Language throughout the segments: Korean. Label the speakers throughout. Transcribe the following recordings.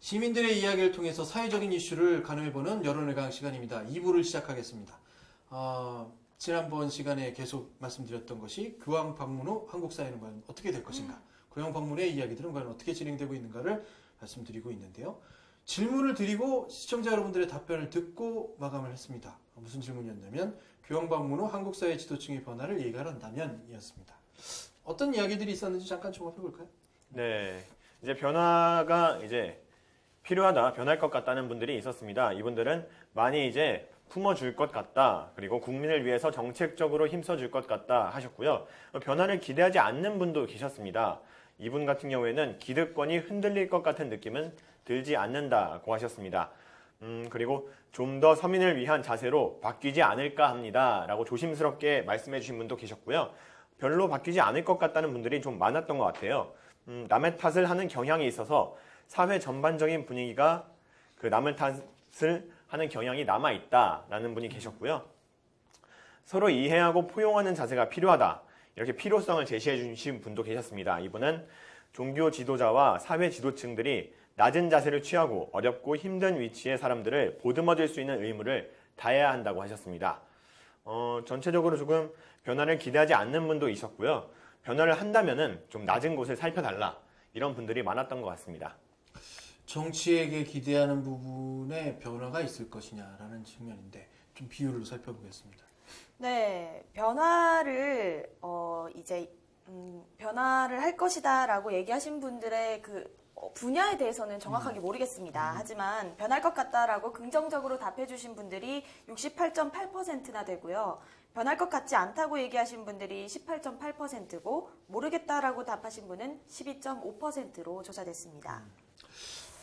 Speaker 1: 시민들의 이야기를 통해서 사회적인 이슈를 가늠해보는 여론의 강 시간입니다. 2부를 시작하겠습니다. 지난번 시간에 계속 말씀드렸던 것이 교황 방문 후 한국 사회는 과연 어떻게 될 것인가, 교황 방문의 이야기들은 과연 어떻게 진행되고 있는가를 말씀드리고 있는데요. 질문을 드리고 시청자 여러분들의 답변을 듣고 마감을 했습니다. 무슨 질문이었냐면 교황 방문 후 한국 사회 지도층의 변화를 예견한다면 이었습니다. 어떤 이야기들이 있었는지 잠깐 종합해 볼까요?
Speaker 2: 네, 이제 변화가 이제 필요하다, 변할 것 같다는 분들이 있었습니다. 이분들은 많이 이제 품어줄 것 같다, 그리고 국민을 위해서 정책적으로 힘써줄 것 같다 하셨고요. 변화를 기대하지 않는 분도 계셨습니다. 이분 같은 경우에는 기득권이 흔들릴 것 같은 느낌은 들지 않는다고 하셨습니다. 그리고 좀 더 서민을 위한 자세로 바뀌지 않을까 합니다 라고 조심스럽게 말씀해 주신 분도 계셨고요. 별로 바뀌지 않을 것 같다는 분들이 좀 많았던 것 같아요. 남의 탓을 하는 경향이 있어서 사회 전반적인 분위기가 그 남의 탓을 하는 경향이 남아있다라는 분이 계셨고요. 서로 이해하고 포용하는 자세가 필요하다, 이렇게 필요성을 제시해 주신 분도 계셨습니다. 이분은 종교 지도자와 사회 지도층들이 낮은 자세를 취하고 어렵고 힘든 위치의 사람들을 보듬어줄 수 있는 의무를 다해야 한다고 하셨습니다. 전체적으로 조금 변화를 기대하지 않는 분도 있었고요. 변화를 한다면은 좀 낮은 곳을 살펴달라, 이런 분들이 많았던 것 같습니다.
Speaker 1: 정치에게 기대하는 부분에 변화가 있을 것이냐라는 측면인데 좀 비율로 살펴보겠습니다.
Speaker 3: 네, 변화를 변화를 할 것이다라고 얘기하신 분들의 그 분야에 대해서는 정확하게 모르겠습니다. 하지만 변할 것 같다라고 긍정적으로 답해주신 분들이 68.8%나 되고요. 변할 것 같지 않다고 얘기하신 분들이 18.8%고 모르겠다라고 답하신 분은 12.5%로 조사됐습니다.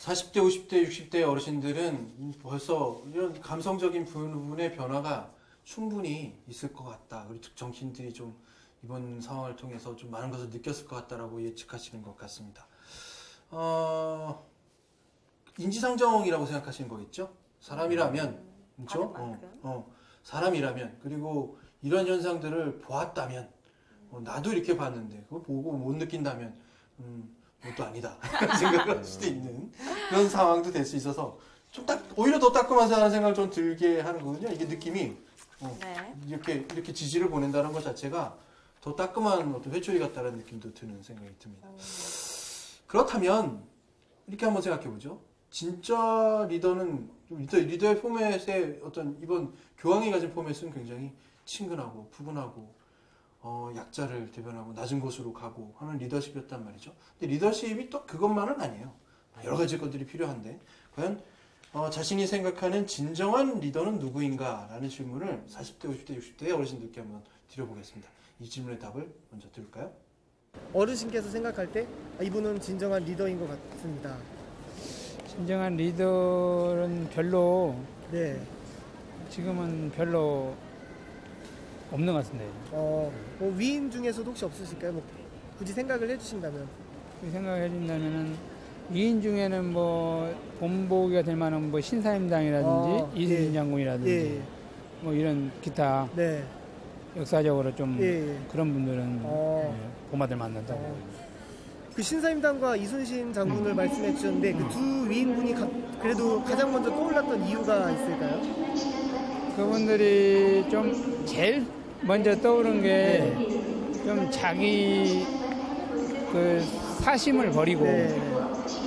Speaker 1: 40대, 50대, 60대 어르신들은 벌써 이런 감성적인 부분의 변화가 충분히 있을 것 같다. 그리고 정치인들이 좀 이번 상황을 통해서 좀 많은 것을 느꼈을 것 같다라고 예측하시는 것 같습니다. 인지상정이라고 생각하시는 거겠죠? 사람이라면, 그렇죠? 사람이라면, 그리고 이런 현상들을 보았다면, 나도 이렇게 봤는데 그거 보고 못 느낀다면 그것도 아니다 생각을 할 수도 있는 그런 상황도 될 수 있어서 좀 오히려 더 따끔하다는 생각을 좀 들게 하는 거거든요. 이게 느낌이
Speaker 3: 네.
Speaker 1: 이렇게 지지를 보낸다는 것 자체가 더 따끔한 어떤 회초리 같다는 느낌도 드는 생각이 듭니다. 그렇다면 이렇게 한번 생각해 보죠. 진짜 리더는 리더의 포맷의 어떤 이번 교황이 가진 포맷은 굉장히 친근하고 푸근하고 약자를 대변하고 낮은 곳으로 가고 하는 리더십이었단 말이죠. 근데 리더십이 또 그것만은 아니에요. 여러 가지 것들이 필요한데 과연 자신이 생각하는 진정한 리더는 누구인가? 라는 질문을 40대, 50대, 60대 어르신들께 한번 드려보겠습니다. 이 질문의 답을 먼저 들을까요?
Speaker 4: 어르신께서 생각할 때 이분은 진정한 리더인 것 같습니다.
Speaker 5: 진정한 리더는 별로
Speaker 4: 네.
Speaker 5: 지금은 별로 없는 것 같은데.
Speaker 4: 위인 중에서도 혹시 없으실까요? 굳이 생각을 해주신다면.
Speaker 5: 생각해 준다면은 위인 중에는 본보기가 될 만한 신사임당이라든지 이순신 장군이라든지 이런 기타 역사적으로 좀 그런 분들은 본받을 만하다고.
Speaker 4: 그 신사임당과 이순신 장군을 말씀해 주셨는데 그 두 위인분이 그래도 가장 먼저 떠올랐던 이유가 있을까요?
Speaker 5: 그분들이 좀 제일 먼저 떠오른 게 좀 자기 그 사심을 버리고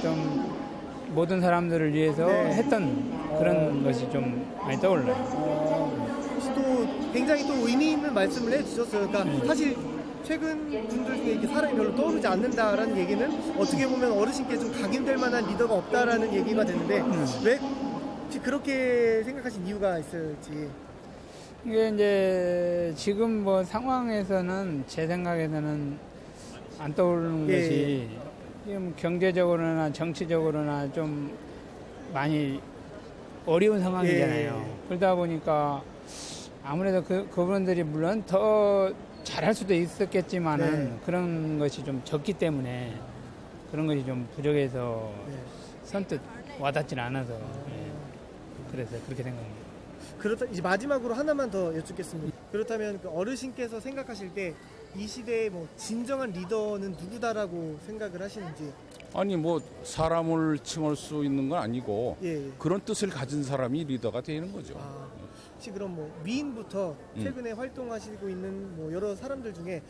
Speaker 5: 좀 모든 사람들을 위해서 했던 그런 것이 좀 많이 떠올라요.
Speaker 4: 또 굉장히 또 의미 있는 말씀을 해주셨어요. 그러니까 사실 최근 분들 중에 이렇게 사람이 별로 떠오르지 않는다라는 얘기는 어떻게 보면 어르신께 좀 각인될 만한 리더가 없다라는 얘기가 되는데 왜 그렇게 생각하신 이유가 있을지.
Speaker 5: 이게 이제 지금 상황에서는 제 생각에서는 안 떠오르는 것이 지금 경제적으로나 정치적으로나 좀 많이 어려운 상황이잖아요. 그러다 보니까 아무래도 그분들이 물론 더 잘할 수도 있었겠지만은 그런 것이 좀 적기 때문에 그런 것이 좀 부족해서 선뜻 와닿지는 않아서 그래서 그렇게 생각합니다.
Speaker 4: 그렇다 이제 마지막으로 하나만 더 여쭙겠습니다. 그렇다면 그 어르신께서 생각하실 때 이 시대의 뭐 진정한 리더는 누구다라고 생각을 하시는지.
Speaker 6: 아니 뭐 사람을 칭할 수 있는 건 아니고
Speaker 4: 예.
Speaker 6: 그런 뜻을 가진 사람이 리더가 되는 거죠.
Speaker 4: 혹시 그럼 뭐 위인부터 최근에 활동하시고 있는 뭐 여러 사람들 중에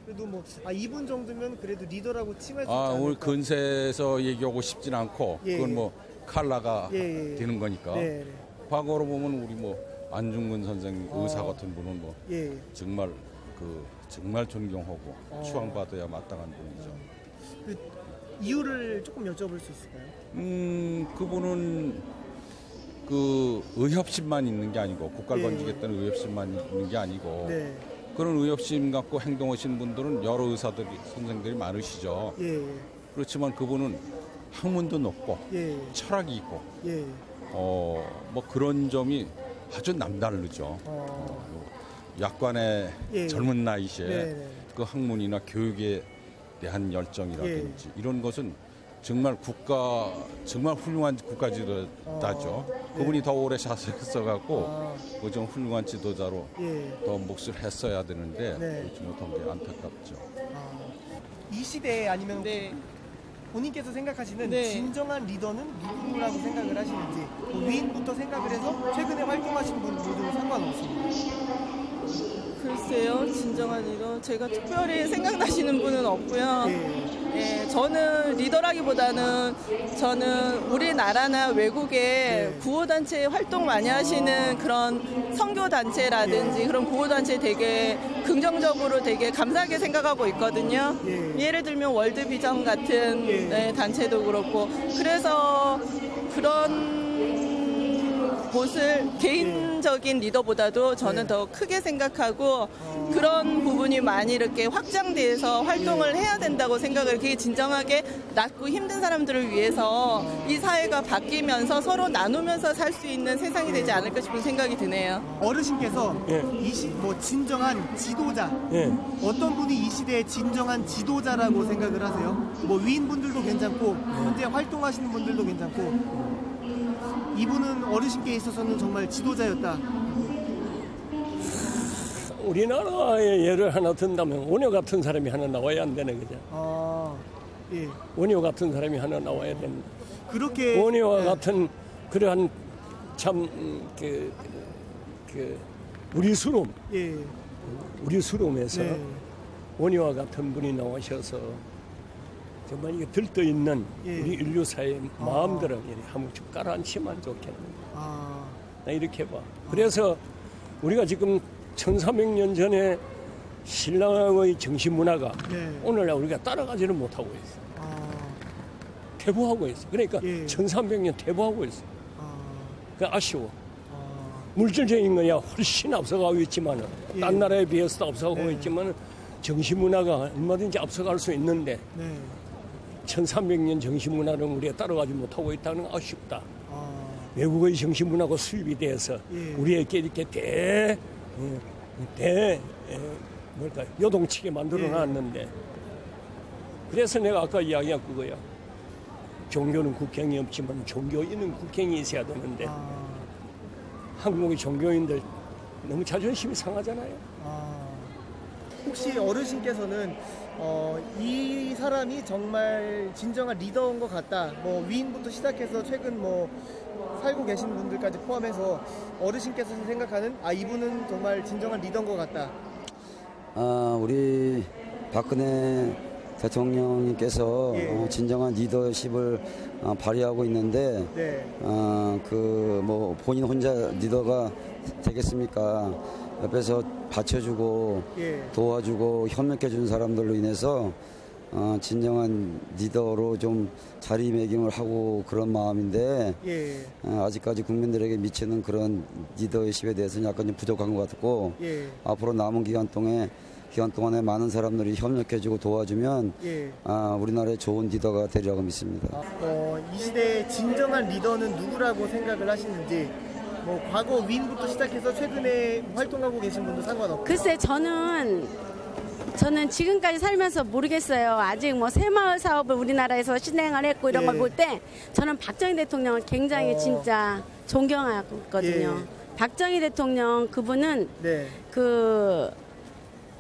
Speaker 4: 그래도 뭐 이분 정도면 그래도 리더라고 칭할 수 있지 않을까?
Speaker 6: 오늘 근세에서 얘기하고 싶진 않고
Speaker 4: 예,
Speaker 6: 그건
Speaker 4: 예.
Speaker 6: 뭐 칼라가
Speaker 4: 예, 예.
Speaker 6: 되는 거니까.
Speaker 4: 네, 네.
Speaker 6: 과거로 보면 우리 뭐 안중근 선생 의사 같은 분은 뭐
Speaker 4: 예.
Speaker 6: 정말 정말 존경하고 추앙받아야 마땅한 분이죠.
Speaker 4: 그 이유를 조금 여쭤볼 수 있을까요?
Speaker 6: 그분은 그 의협심만 있는 게 아니고 국가를
Speaker 4: 예.
Speaker 6: 건지겠다는 의협심만 있는 게 아니고
Speaker 4: 네.
Speaker 6: 그런 의협심 갖고 행동하시는 분들은 여러 의사들이 선생들이 많으시죠.
Speaker 4: 예.
Speaker 6: 그렇지만 그분은 학문도 높고
Speaker 4: 예.
Speaker 6: 철학이 있고
Speaker 4: 예.
Speaker 6: 뭐 그런 점이 아주 남다르죠. 약관의
Speaker 4: 예.
Speaker 6: 젊은 나이시에
Speaker 4: 네.
Speaker 6: 그 학문이나 교육에 대한 열정이라든지 이런 것은 정말 정말 훌륭한 국가 지도자죠. 그분이 더 오래 사셨어갖고 좀 훌륭한 지도자로
Speaker 4: 예.
Speaker 6: 더 몫을 했어야 되는데
Speaker 4: 네.
Speaker 6: 그렇지 못한 게 안타깝죠.
Speaker 4: 이 시대에 아니면 본인께서 생각하시는 진정한 리더는 누구라고 생각을 하시는지 뭐 위인부터 생각을 해서 최근에 활동하신 분 모두 상관없습니다.
Speaker 7: 글쎄요, 진정한 리더 제가 특별히 생각나시는 분은 없고요. 예, 저는 리더라기보다는 저는 우리나라나 외국에 구호단체 활동 많이 하시는 그런 선교단체라든지 그런 구호단체 되게 긍정적으로 되게 감사하게 생각하고 있거든요. 예를 들면 월드비전 같은 단체도 그렇고 그래서 그런 곳을 개인적인 리더보다도 저는 더 크게 생각하고 그런 부분이 많이 이렇게 확장돼서 활동을 해야 된다고 생각을 그게 진정하게 낫고 힘든 사람들을 위해서 이 사회가 바뀌면서 서로 나누면서 살 수 있는 세상이 되지 않을까 싶은 생각이 드네요.
Speaker 4: 어르신께서 뭐 진정한 지도자 어떤 분이 이 시대의 진정한 지도자라고 생각을 하세요? 뭐 위인분들도 괜찮고 현재 활동하시는 분들도 괜찮고 이분은 어르신께 있어서는 정말 지도자였다.
Speaker 8: 우리나라의 예를 하나 든다면 원효 같은 사람이 하나 나와야 안 되는 거죠.
Speaker 4: 예.
Speaker 8: 원효 같은 사람이 하나 나와야 됩니다.
Speaker 4: 그렇게
Speaker 8: 원효와 같은 그러한 참 우리 수롬, 우리 수롬에서 원효와 같은 분이 나오셔서 정말 이게 들떠 있는 우리 인류사의 마음들을 한번 좀 깔아앉히면 좋겠는데. 나 이렇게 봐. 그래서 우리가 지금 1300년 전에 신랑의 정신문화가 오늘날 우리가 따라가지는 못하고 있어. 퇴보하고 있어. 그러니까 1300년 퇴보하고 있어. 그 아쉬워. 물질적인 거야 훨씬 앞서가고 있지만은 딴 나라에 비해서도 앞서가고 있지만은 정신문화가 얼마든지 앞서갈 수 있는데 1300년 정신문화는 우리가 따라가지 못하고 있다는 건 아쉽다. 외국의 정신문화가 수입이 돼서 우리에게 이렇게 요동치게 만들어놨는데 그래서 내가 아까 이야기한 그거야. 종교는 국경이 없지만 종교인은 국경이 있어야 되는데 한국의 종교인들 너무 자존심이 상하잖아요.
Speaker 4: 혹시 어르신께서는 이 사람이 정말 진정한 리더인 것 같다. 뭐 위인부터 시작해서 최근 뭐 살고 계신 분들까지 포함해서 어르신께서 생각하는 이분은 정말 진정한 리더인 것 같다.
Speaker 9: 우리 박근혜 대통령님께서 진정한 리더십을 발휘하고 있는데 뭐 본인 혼자 리더가 되겠습니까? 옆에서 받쳐주고 도와주고 협력해준 사람들로 인해서 진정한 리더로 좀 자리매김을 하고 그런 마음인데 아직까지 국민들에게 미치는 그런 리더십에 대해서는 약간 좀 부족한 것 같고 앞으로 남은 기간 동안에 많은 사람들이 협력해주고 도와주면 우리나라의 좋은 리더가 되리라고 믿습니다.
Speaker 4: 이 시대의 진정한 리더는 누구라고 생각을 하시는지 뭐 과거 위인부터 시작해서 최근에 활동하고 계신 분도 상관없고.
Speaker 10: 글쎄 저는 지금까지 살면서 모르겠어요. 아직 뭐 새마을 사업을 우리나라에서 진행을 했고 이런 걸 볼 때 저는 박정희 대통령을 굉장히 진짜 존경하고 있거든요. 박정희 대통령 그분은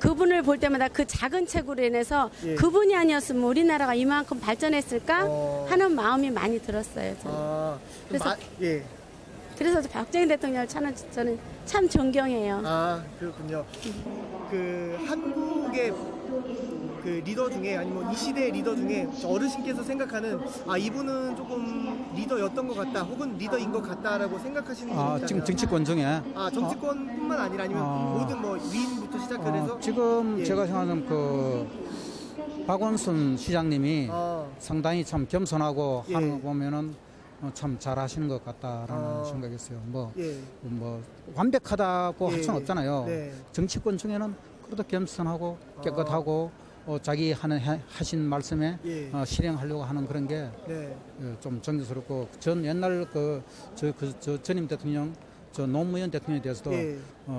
Speaker 10: 그분을 볼 때마다 그 작은 책으로 인해서
Speaker 4: 예.
Speaker 10: 그분이 아니었으면 우리나라가 이만큼 발전했을까 하는 마음이 많이 들었어요. 저는. 그래서
Speaker 4: 예.
Speaker 10: 그래서 박정희 대통령을 저는 참 존경해요.
Speaker 4: 아, 그렇군요. 그 한국의 그 리더 중에 아니면 이 시대의 리더 중에 어르신께서 생각하는 이분은 조금 리더였던 것 같다, 혹은 리더인 것 같다라고 생각하시는 분이 있다면
Speaker 11: 지금 정치권 중에
Speaker 4: 정치권뿐만 아니라 아니면 모든 뭐 위인부터 시작해서
Speaker 11: 지금
Speaker 4: 예.
Speaker 11: 제가 생각하는 그 박원순 시장님이 상당히 참 겸손하고
Speaker 4: 예.
Speaker 11: 하는 거 보면은 참 잘하시는 것 같다라는 생각이 있어요. 뭐 완벽하다고 할 수는 없잖아요.
Speaker 4: 네.
Speaker 11: 정치권 중에는 그래도 겸손하고 깨끗하고 자기 하신 말씀에 실행하려고 하는 그런 게 좀 존경스럽고 전 옛날 저 전임 대통령 저 노무현 대통령에 대해서도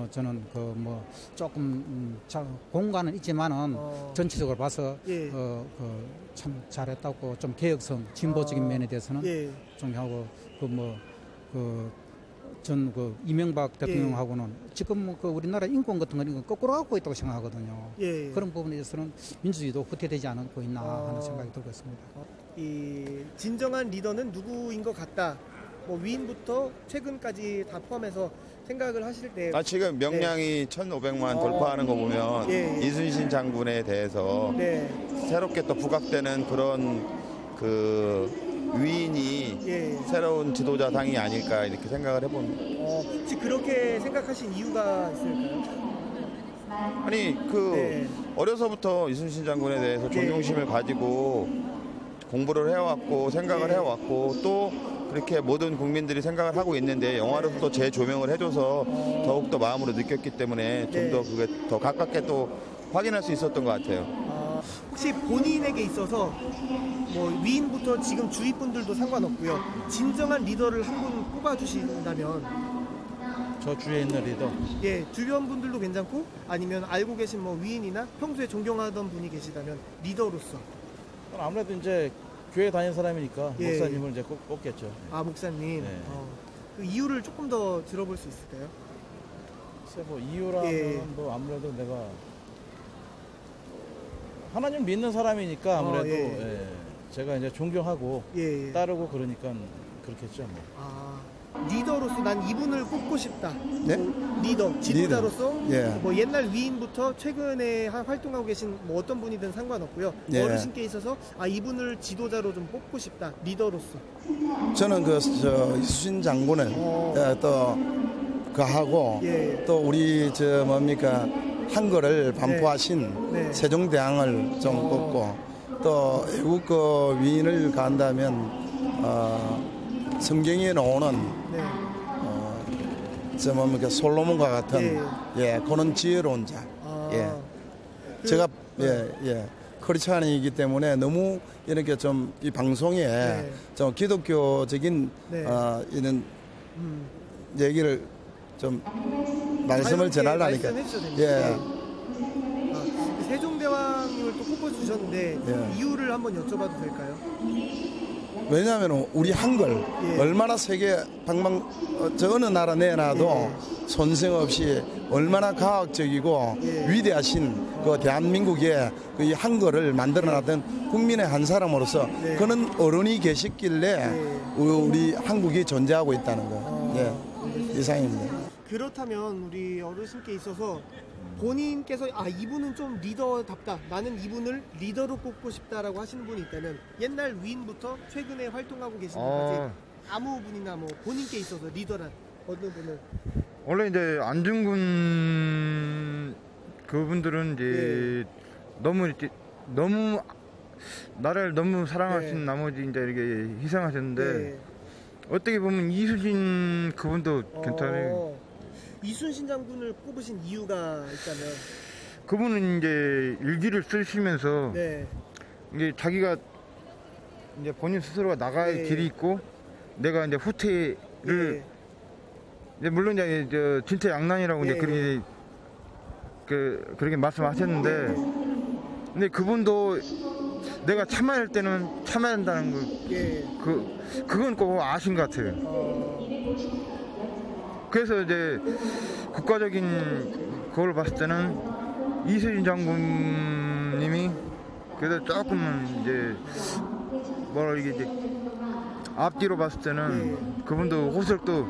Speaker 11: 저는 그 뭐 조금 공간은 있지만은 전체적으로 봐서 참 잘했다고 좀 개혁성 진보적인 면에 대해서는 존경하고 전 이명박 대통령하고는 지금 그 우리나라 인권 같은 건 거꾸로 갖고 있다고 생각하거든요. 그런 부분에 대해서는 민주주의도 후퇴되지 않고 있나 하는 생각이 들고 있습니다.
Speaker 4: 이 진정한 리더는 누구인 것 같다. 뭐 위인부터 최근까지 다 포함해서 생각을 하실 때
Speaker 12: 지금 명량이 1,500만 돌파하는 거 보면 이순신 장군에 대해서 새롭게 또 부각되는 그런 그 위인이 새로운 지도자상이 아닐까 이렇게 생각을 해봅니다.
Speaker 4: 혹시 그렇게 생각하신 이유가 있을까요?
Speaker 12: 아니 어려서부터 이순신 장군에 대해서 존경심을 가지고 공부를 해왔고 생각을 해왔고 또 그렇게 모든 국민들이 생각을 하고 있는데 영화로서 재조명을 해줘서 더욱더 마음으로 느꼈기 때문에 좀 더 그게 더 가깝게 또 확인할 수 있었던 것 같아요.
Speaker 4: 혹시 본인에게 있어서 뭐 위인부터 지금 주위 분들도 상관없고요. 진정한 리더를 한 분 뽑아주신다면
Speaker 13: 저 주위에 있는 리더?
Speaker 4: 주변 분들도 괜찮고 아니면 알고 계신 뭐 위인이나 평소에 존경하던 분이 계시다면 리더로서
Speaker 13: 아무래도 이제 교회 다니는 사람이니까 목사님을 이제 꼭 뽑겠죠.
Speaker 4: 목사님. 그 이유를 조금 더 들어볼 수 있을까요?
Speaker 13: 글쎄 뭐 이유라면 뭐 아무래도 내가 하나님 믿는 사람이니까 아무래도 제가 이제 존경하고 따르고 그러니까 그렇겠죠.
Speaker 4: 리더로서 난 이분을 뽑고 싶다.
Speaker 14: 네?
Speaker 4: 리더, 지도자로서 뭐 옛날 위인부터 최근에 활동하고 계신 뭐 어떤 분이든 상관없고요. 어르신께 있어서 이분을 지도자로 좀 뽑고 싶다. 리더로서.
Speaker 14: 저는 이순신 장군을 또 그하고 또 우리 한글을 반포하신 세종대왕을 좀 뽑고 또 외국 위인을 간다면 성경에 나오는 솔로몬과 같은 그런 지혜로운 자. 제가 크리스찬이기 때문에 너무 이렇게 좀 이 방송에 좀 기독교적인 이런 얘기를 좀 말씀을 전하려니까.
Speaker 4: 세종대왕님을 또 뽑아주셨는데 이유를 한번 여쭤봐도 될까요?
Speaker 14: 왜냐하면 우리 한글 얼마나 세계 어느 나라 내놔도 손색 없이 얼마나 과학적이고 위대하신 그 대한민국의 그 한글을 만들어놨던 국민의 한 사람으로서 그런 어른이 계셨길래 우리 한국이 존재하고 있다는 거. 이상입니다.
Speaker 4: 그렇다면 우리 어르신께 있어서 본인께서 이분은 좀 리더답다, 나는 이분을 리더로 뽑고 싶다라고 하시는 분이 있다면 옛날 위인부터 최근에 활동하고 계신 분까지 아무 분이나 뭐 본인께 있어서 리더란 어느 분을?
Speaker 15: 원래 이제 안중근 그분들은 이제 너무 나라를 너무 사랑하신 나머지 이제 이렇게 희생하셨는데 어떻게 보면 이순신 그분도 괜찮아요.
Speaker 4: 이순신 장군을 뽑으신 이유가 있다면?
Speaker 15: 그분은 이제 일기를 쓰시면서 이제 자기가 이제 본인 스스로가 나갈 길이 있고 내가 이제 후퇴를 이제 물론 이제 진짜 양난이라고 이제 그렇게 말씀하셨는데 근데 그분도 내가 참아야 할 때는 참아야 한다는 그건 꼭 아신 것 같아요. 그래서 이제 국가적인 그걸 봤을 때는 이순신 장군님이 그래도 조금은 이제 뭐라 이게 이제 앞뒤로 봤을 때는 그분도 호술도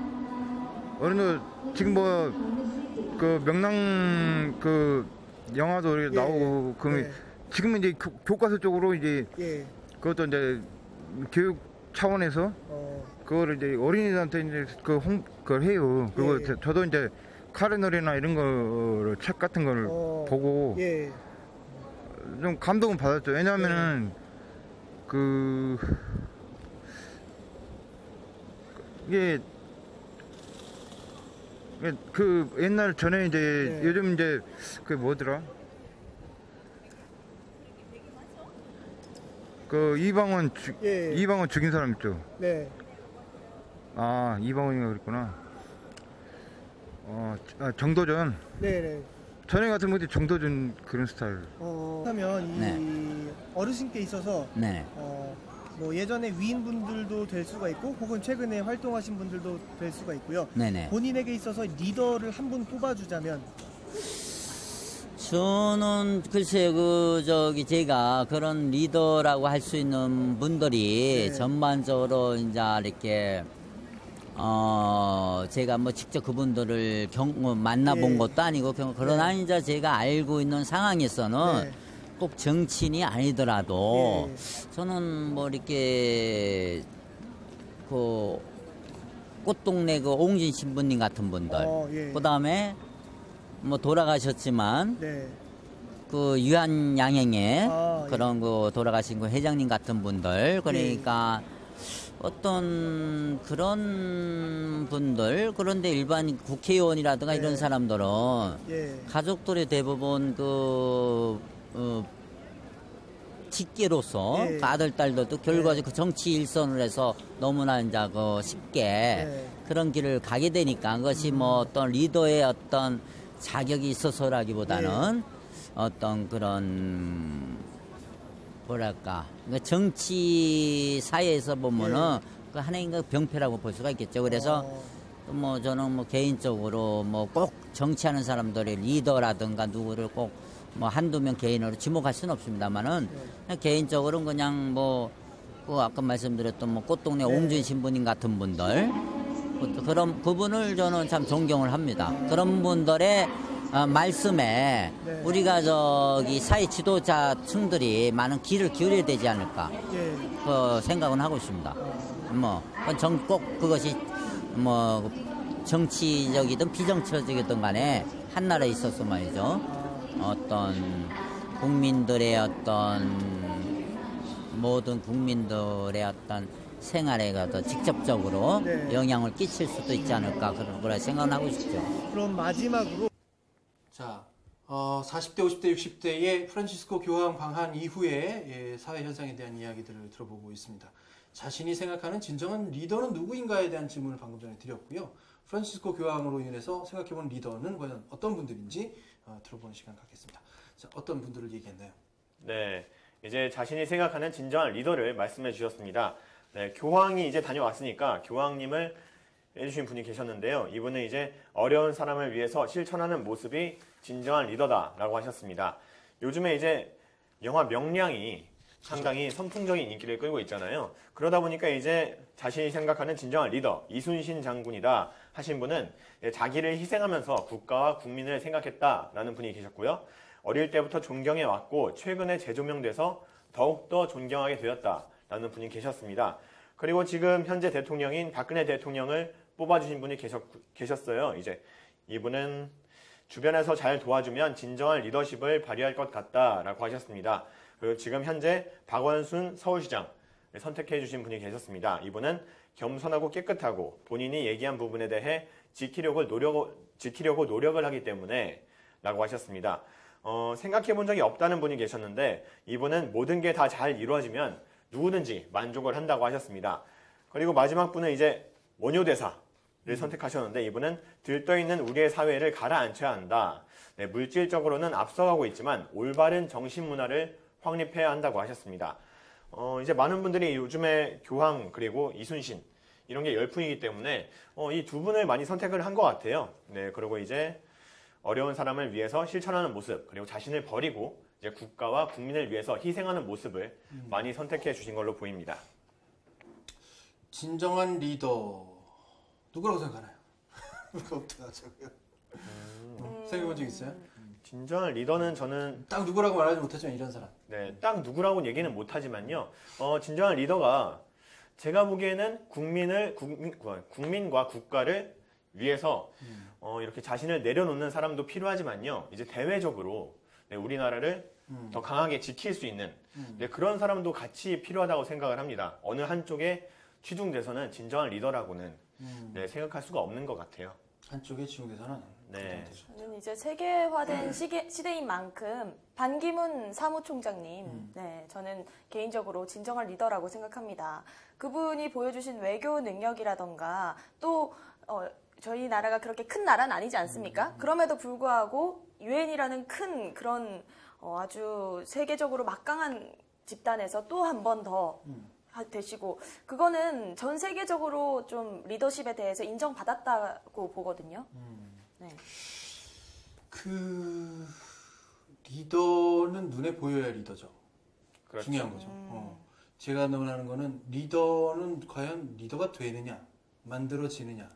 Speaker 15: 어느 정도 지금 뭐 그 명랑 그 영화도 이렇게 나오고 그 지금은 이제 교과서 쪽으로 이제 그것도 이제 교육 차원에서 그거를 이제 어린이들한테 이제 그걸 해요. 그리고 저도 이제 카레놀이나 이런 거를 책 같은 걸 보고 좀 감동은 받았죠. 왜냐하면은 이게 그 옛날 전에 이제 요즘 이제 그 뭐더라? 그 이방원 죽인 사람 있죠?
Speaker 4: 네.
Speaker 15: 아, 이방원이가 그랬구나. 정도전.
Speaker 4: 네네.
Speaker 15: 전에 같은 분이 정도전 그런 스타일.
Speaker 4: 그렇다면 이 어르신께 있어서 뭐 예전에 위인분들도 될 수가 있고 혹은 최근에 활동하신 분들도 될 수가 있고요.
Speaker 16: 네네.
Speaker 4: 본인에게 있어서 리더를 한 분 뽑아주자면
Speaker 16: 저는 글쎄 제가 그런 리더라고 할 수 있는 분들이 전반적으로 이제 이렇게 제가 뭐 직접 그분들을 만나본 것도 아니고 그러나 이제 제가 알고 있는 상황에서는 꼭 정치인이 아니더라도 저는 뭐 이렇게 그 꽃동네 그 옹진 신부님 같은 분들 그다음에 뭐 돌아가셨지만 그 유한 양행의 그런 그 돌아가신 그 회장님 같은 분들 그러니까 어떤 그런 분들 그런데 일반 국회의원이라든가 이런 사람들은 가족들이 대부분 직계로서 그 아들 딸들도 결과적으로 그 정치 일선을 해서 너무나 이제 쉽게 그런 길을 가게 되니까 그것이 뭐 어떤 리더의 어떤 자격이 있어서라기보다는 어떤 그런 뭐랄까 정치 사회에서 보면은 그 하나의 그 병폐라고 볼 수가 있겠죠. 그래서 뭐 저는 뭐 개인적으로 뭐 꼭 정치하는 사람들의 리더라든가 누구를 꼭 뭐 한두 명 개인으로 지목할 수는 없습니다만은 그냥 개인적으로는 그냥 뭐 그 아까 말씀드렸던 뭐 꽃동네 옹준 신부님 같은 분들 그런 그분을 저는 참 존경을 합니다. 그런 분들의 말씀에 우리가 사회 지도자층들이 많은 귀를 기울여야 되지 않을까 그 생각은 하고 있습니다. 뭐 꼭 그것이 뭐 정치적이든 비정치적이든 간에 한 나라에 있어서 말이죠. 어떤 국민들의 모든 국민들의 생활에 더 직접적으로 영향을 끼칠 수도 있지 않을까 그런 생각을 하고 싶죠.
Speaker 4: 그럼 마지막으로
Speaker 1: 자, 40대, 50대, 60대의 프란치스코 교황 방한 이후의 사회 현상에 대한 이야기들을 들어보고 있습니다. 자신이 생각하는 진정한 리더는 누구인가에 대한 질문을 방금 전에 드렸고요. 프란치스코 교황으로 인해서 생각해본 리더는 과연 어떤 분들인지 들어보는 시간 갖겠습니다. 자, 어떤 분들을 얘기했나요?
Speaker 2: 네, 이제 자신이 생각하는 진정한 리더를 말씀해 주셨습니다. 네, 교황이 이제 다녀왔으니까 교황님을 해주신 분이 계셨는데요. 이분은 이제 어려운 사람을 위해서 실천하는 모습이 진정한 리더다라고 하셨습니다. 요즘에 이제 영화 명량이 상당히 선풍적인 인기를 끌고 있잖아요. 그러다 보니까 이제 자신이 생각하는 진정한 리더, 이순신 장군이다 하신 분은 자기를 희생하면서 국가와 국민을 생각했다라는 분이 계셨고요. 어릴 때부터 존경해 왔고 최근에 재조명돼서 더욱더 존경하게 되었다라는 분이 계셨습니다. 그리고 지금 현재 대통령인 박근혜 대통령을 뽑아주신 분이 계셨어요. 이제 이분은 주변에서 잘 도와주면 진정한 리더십을 발휘할 것 같다라고 하셨습니다. 그리고 지금 현재 박원순 서울시장 선택해 주신 분이 계셨습니다. 이분은 겸손하고 깨끗하고 본인이 얘기한 부분에 대해 지키려고 노력을 하기 때문에 라고 하셨습니다. 생각해 본 적이 없다는 분이 계셨는데 이분은 모든 게 다 잘 이루어지면 누구든지 만족을 한다고 하셨습니다. 그리고 마지막 분은 이제 원효대사를 선택하셨는데 이분은 들떠있는 우리의 사회를 가라앉혀야 한다. 네, 물질적으로는 앞서가고 있지만 올바른 정신문화를 확립해야 한다고 하셨습니다. 이제 많은 분들이 요즘에 교황 그리고 이순신 이런 게 열풍이기 때문에 이 두 분을 많이 선택을 한 것 같아요. 네, 그리고 이제 어려운 사람을 위해서 실천하는 모습, 그리고 자신을 버리고 이제 국가와 국민을 위해서 희생하는 모습을 많이 선택해 주신 걸로 보입니다.
Speaker 1: 진정한 리더 누구라고 생각하나요? 누구부터 하자고요? 생각해 본 적 있어요?
Speaker 2: 진정한 리더는 저는
Speaker 1: 딱 누구라고 말하지 못하지만 이런 사람.
Speaker 2: 네, 딱 누구라고는 얘기는 못하지만요. 진정한 리더가 제가 보기에는 국민과 국가를 위해서 이렇게 자신을 내려놓는 사람도 필요하지만요. 이제 대외적으로 네, 우리나라를 더 강하게 지킬 수 있는 네, 그런 사람도 같이 필요하다고 생각을 합니다. 어느 한쪽에 치중돼서는 진정한 리더라고는 네, 생각할 수가 없는 것 같아요.
Speaker 1: 한쪽에 치중돼서는.
Speaker 2: 네.
Speaker 3: 저는 이제 세계화된 시대인 만큼 반기문 사무총장님, 네, 저는 개인적으로 진정한 리더라고 생각합니다. 그분이 보여주신 외교 능력이라던가 또 저희 나라가 그렇게 큰 나라는 아니지 않습니까? 그럼에도 불구하고 유엔이라는 큰 그런 아주 세계적으로 막강한 집단에서 또 한 번 더 되시고 그거는 전 세계적으로 좀 리더십에 대해서 인정받았다고 보거든요. 네.
Speaker 1: 그 리더는 눈에 보여야 리더죠.
Speaker 2: 그렇죠.
Speaker 1: 중요한 거죠. 제가 논하는 거는 리더는 과연 리더가 되느냐, 만들어지느냐,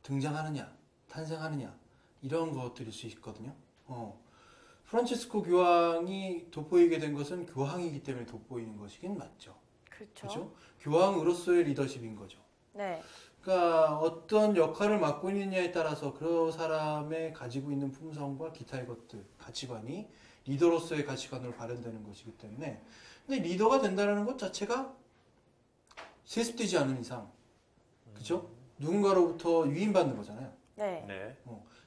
Speaker 1: 등장하느냐, 탄생하느냐 이런 것들일 수 있거든요. 프란치스코 교황이 돋보이게 된 것은 교황이기 때문에 돋보이는 것이긴 맞죠. 그렇죠. 교황으로서의 리더십인 거죠.
Speaker 3: 네.
Speaker 1: 그러니까 어떤 역할을 맡고 있느냐에 따라서 그 사람의 가지고 있는 품성과 기타의 것들, 가치관이 리더로서의 가치관으로 발현되는 것이기 때문에 근데 리더가 된다는 것 자체가 세습되지 않은 이상 그렇죠? 누군가로부터 위임받는 거잖아요.
Speaker 3: 네.
Speaker 2: 네.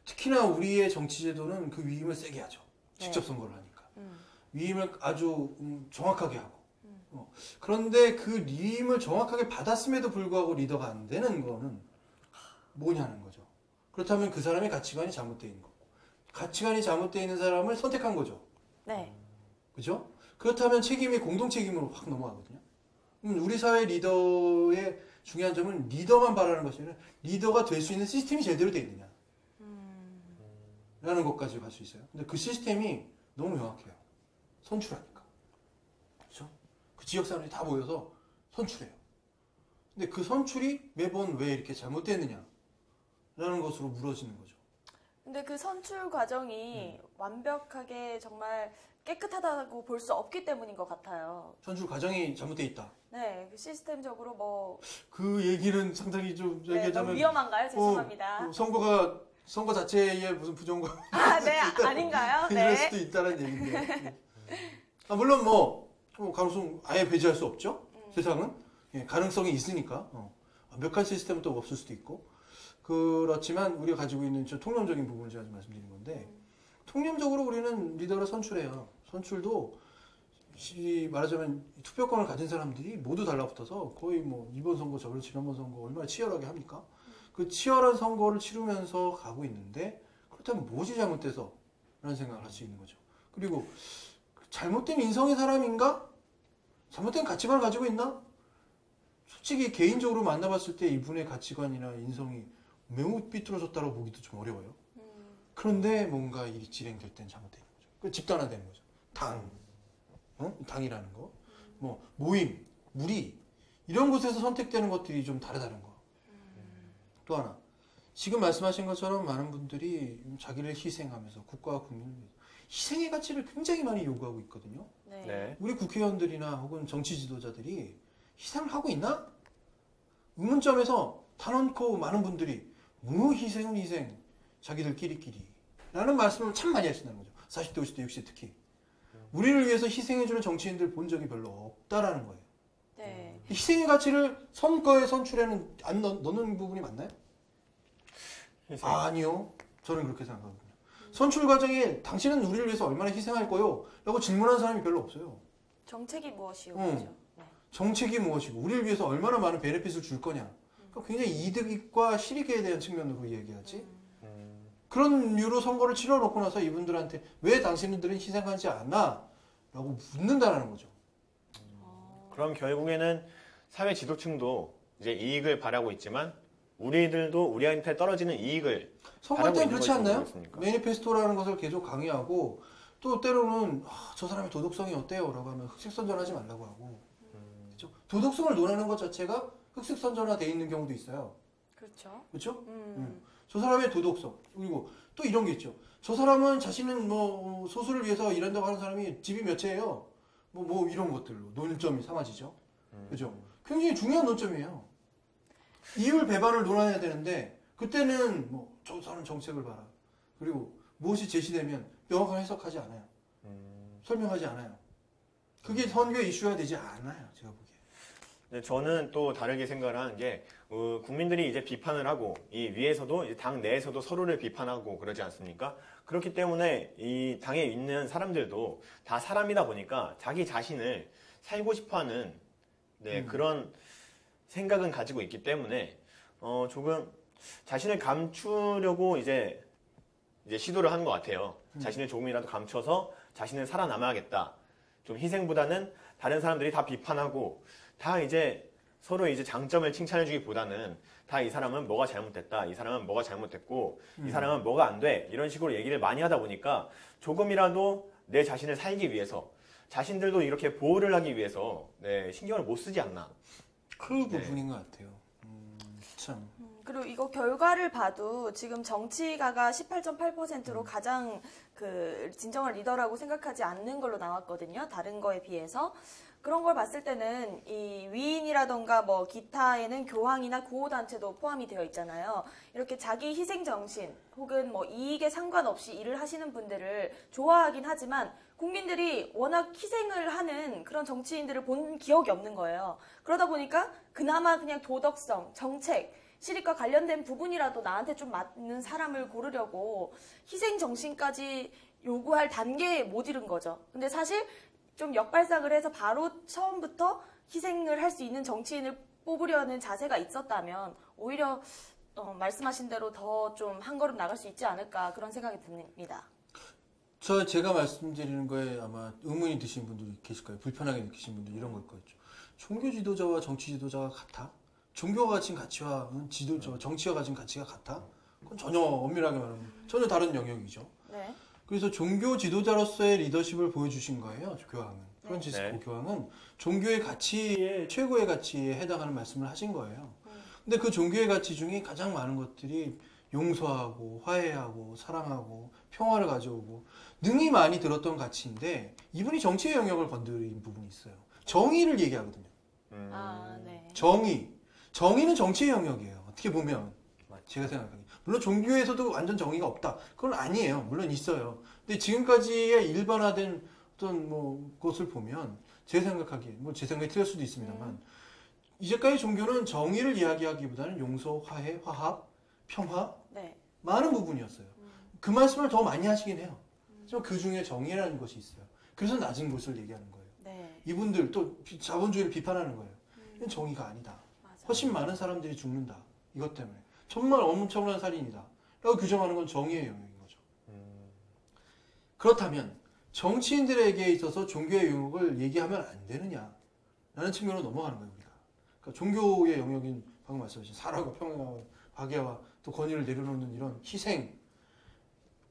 Speaker 1: 특히나 우리의 정치제도는 그 위임을 세게 하죠. 직접 선거를 하니까. 위임을 아주 정확하게 하고 그런데 그 위임을 정확하게 받았음에도 불구하고 리더가 안 되는 거는 뭐냐는 거죠. 그렇다면 그 사람의 가치관이 잘못되어 있는 거고 가치관이 잘못되어 있는 사람을 선택한 거죠.
Speaker 3: 네.
Speaker 1: 그죠? 그렇다면 책임이 공동 책임으로 확 넘어가거든요. 우리 사회 리더의 중요한 점은 리더만 바라는 것이 아니라 리더가 될 수 있는 시스템이 제대로 되어 있느냐 라는 것까지 갈 수 있어요. 근데 그 시스템이 너무 명확해요. 선출하니까. 그렇죠? 그 지역 사람들이 다 모여서 선출해요. 근데 그 선출이 매번 왜 이렇게 잘못되느냐 라는 것으로 물어지는 거죠.
Speaker 3: 근데 그 선출 과정이 완벽하게 정말 깨끗하다고 볼 수 없기 때문인 것 같아요.
Speaker 1: 선출 과정이 잘못되어 있다.
Speaker 3: 네, 그 시스템적으로 뭐.
Speaker 1: 그 얘기는 상당히 좀 얘기하자면
Speaker 3: 너무 위험한가요? 죄송합니다.
Speaker 1: 선거 자체에 무슨 부정과
Speaker 3: 네, 아닌가요?
Speaker 1: 이럴
Speaker 3: 네.
Speaker 1: 수도 있다는 얘기인데. 물론 가능성 아예 배제할 수 없죠. 세상은 가능성이 있으니까 완벽한 시스템은 또 없을 수도 있고. 그렇지만 우리가 가지고 있는 저 통념적인 부분을 제가 좀 말씀드린 건데 통념적으로 우리는 리더를 선출해요. 선출도 말하자면 투표권을 가진 사람들이 모두 달라붙어서 거의 이번 선거 저번 지난번 선거 얼마나 치열하게 합니까? 그 치열한 선거를 치르면서 가고 있는데 그렇다면 무엇이 잘못돼서? 라는 생각을 할 수 있는 거죠. 그리고 잘못된 인성의 사람인가? 잘못된 가치관을 가지고 있나? 솔직히 개인적으로 만나봤을 때 이분의 가치관이나 인성이 매우 삐뚤어졌다고 보기도 좀 어려워요. 그런데 뭔가 일이 진행될 땐 잘못되는 거죠. 그 집단화되는 거죠. 당이라는 거. 모임, 무리 이런 곳에서 선택되는 것들이 좀 다르다는 거. 또 하나 지금 말씀하신 것처럼 많은 분들이 자기를 희생하면서 국가와 국민을 위해서 희생의 가치를 굉장히 많이 요구하고 있거든요.
Speaker 2: 네.
Speaker 1: 우리 국회의원들이나 혹은 정치 지도자들이 희생을 하고 있나? 의문점에서 단언코 많은 분들이 희생은 희생 자기들끼리끼리 라는 말씀을 참 많이 하신다는 거죠. 40대, 50대, 60대 특히. 우리를 위해서 희생해주는 정치인들 본 적이 별로 없다라는 거예요.
Speaker 3: 네.
Speaker 1: 희생의 가치를 선거의 선출에는 안 넣는 부분이 맞나요? 아니요. 저는 그렇게 생각하거든요. 선출 과정에 당신은 우리를 위해서 얼마나 희생할 거요? 라고 질문한 사람이 별로 없어요.
Speaker 3: 정책이 무엇이요? 그렇죠? 네.
Speaker 1: 정책이 무엇이고 우리를 위해서 얼마나 많은 베네핏을 줄 거냐. 그러니까 굉장히 이득과 실익에 대한 측면으로 얘기하지. 그런 이유로 선거를 치러놓고 나서 이분들한테 왜 당신들은 희생하지 않아? 라고 묻는다는 거죠.
Speaker 2: 그럼 결국에는 사회 지도층도 이제 이익을 바라고 있지만 우리들도 우리한테 떨어지는 이익을
Speaker 1: 선거 때는
Speaker 2: 바라고 있는
Speaker 1: 그렇지
Speaker 2: 걸지
Speaker 1: 않나요?
Speaker 2: 모르겠습니까?
Speaker 1: 매니페스토라는 것을 계속 강의하고 또 때로는 저 사람의 도덕성이 어때요? 라고 하면 흑색선전하지 말라고 하고 그렇죠? 도덕성을 논하는 것 자체가 흑색선전화되어 있는 경우도 있어요.
Speaker 3: 그렇죠.
Speaker 1: 그렇죠? 저 사람의 도덕성 그리고 또 이런 게 있죠. 저 사람은 자신은 뭐 소수를 위해서 일한다고 하는 사람이 집이 몇 채예요. 뭐 이런 것들로 논점이 삼아지죠. 그죠? 굉장히 중요한 논점이에요. 이율 배반을 논해야 되는데 그때는 뭐 저 사람 정책을 봐라. 그리고 무엇이 제시되면 명확하게 해석하지 않아요. 설명하지 않아요. 그게 선거의 이슈가 되지 않아요. 제가 보기에.
Speaker 2: 네, 저는 또 다르게 생각을 하는 게 국민들이 이제 비판을 하고 이 위에서도 이제 당 내에서도 서로를 비판하고 그러지 않습니까? 그렇기 때문에 이 당에 있는 사람들도 다 사람이다 보니까 자기 자신을 살고 싶어하는 그런 생각은 가지고 있기 때문에 조금 자신을 감추려고 이제 시도를 하는 것 같아요. 자신을 조금이라도 감춰서 자신을 살아남아야겠다. 좀 희생보다는 다른 사람들이 다 비판하고 다 이제 서로 이제 장점을 칭찬해주기보다는 다 이 사람은 뭐가 잘못됐다, 이 사람은 뭐가 잘못됐고, 이 사람은 뭐가 안 돼, 이런 식으로 얘기를 많이 하다 보니까 조금이라도 내 자신을 살기 위해서 자신들도 이렇게 보호를 하기 위해서 신경을 못 쓰지 않나.
Speaker 1: 그 부분인 것 같아요. 참.
Speaker 3: 그리고 이거 결과를 봐도 지금 정치가가 18.8%로 가장 그 진정한 리더라고 생각하지 않는 걸로 나왔거든요. 다른 거에 비해서. 그런 걸 봤을 때는 이 위인이라던가 뭐 기타에는 교황이나 구호단체도 포함이 되어 있잖아요. 이렇게 자기 희생 정신 혹은 뭐 이익에 상관없이 일을 하시는 분들을 좋아하긴 하지만 국민들이 워낙 희생을 하는 그런 정치인들을 본 기억이 없는 거예요. 그러다 보니까 그나마 그냥 도덕성, 정책, 실익과 관련된 부분이라도 나한테 좀 맞는 사람을 고르려고 희생 정신까지 요구할 단계에 못 이른 거죠. 근데 사실 좀 역발상을 해서 바로 처음부터 희생을 할 수 있는 정치인을 뽑으려는 자세가 있었다면 오히려 말씀하신 대로 더 좀 한 걸음 나갈 수 있지 않을까 그런 생각이 듭니다.
Speaker 1: 제가 말씀드리는 거에 아마 의문이 드신 분들이 계실 거예요. 불편하게 느끼신 분들 이런 걸 거죠. 종교 지도자와 정치 지도자가 같아? 종교가 가진 가치와 정치가 가진 가치가 같아? 그건 전혀 엄밀하게 말하면 전혀 다른 영역이죠.
Speaker 3: 네.
Speaker 1: 그래서 종교 지도자로서의 리더십을 보여주신 거예요. 교황은. 프란치스코 교황은 종교의 가치에 최고의 가치에 해당하는 말씀을 하신 거예요. 근데 그 종교의 가치 중에 가장 많은 것들이 용서하고 화해하고 사랑하고 평화를 가져오고 능히 많이 들었던 가치인데 이분이 정치의 영역을 건드린 부분이 있어요. 정의를 얘기하거든요.
Speaker 3: 네.
Speaker 1: 정의는 정치의 영역이에요. 어떻게 보면 제가 생각하기에 물론 종교에서도 완전 정의가 없다. 그건 아니에요. 물론 있어요. 근데 지금까지의 일반화된 어떤 것을 보면 제 생각하기에 제 생각이 틀릴 수도 있습니다만 이제까지 종교는 정의를 이야기하기보다는 용서, 화해, 화합, 평화 많은 부분이었어요. 그 말씀을 더 많이 하시긴 해요. 하지만 그 중에 정의라는 것이 있어요. 그래서 낮은 것을 얘기하는 거예요. 이분들 또 자본주의를 비판하는 거예요. 이건 정의가 아니다. 훨씬 많은 사람들이 죽는다. 이것 때문에. 정말 엄청난 살인이다. 라고 규정하는 건 정의의 영역인 거죠. 그렇다면 정치인들에게 있어서 종교의 영역을 얘기하면 안 되느냐 라는 측면으로 넘어가는 거예요. 우리가. 그러니까 종교의 영역인 방금 말씀하신 사랑과 평화와 박애와 또 권위를 내려놓는 이런 희생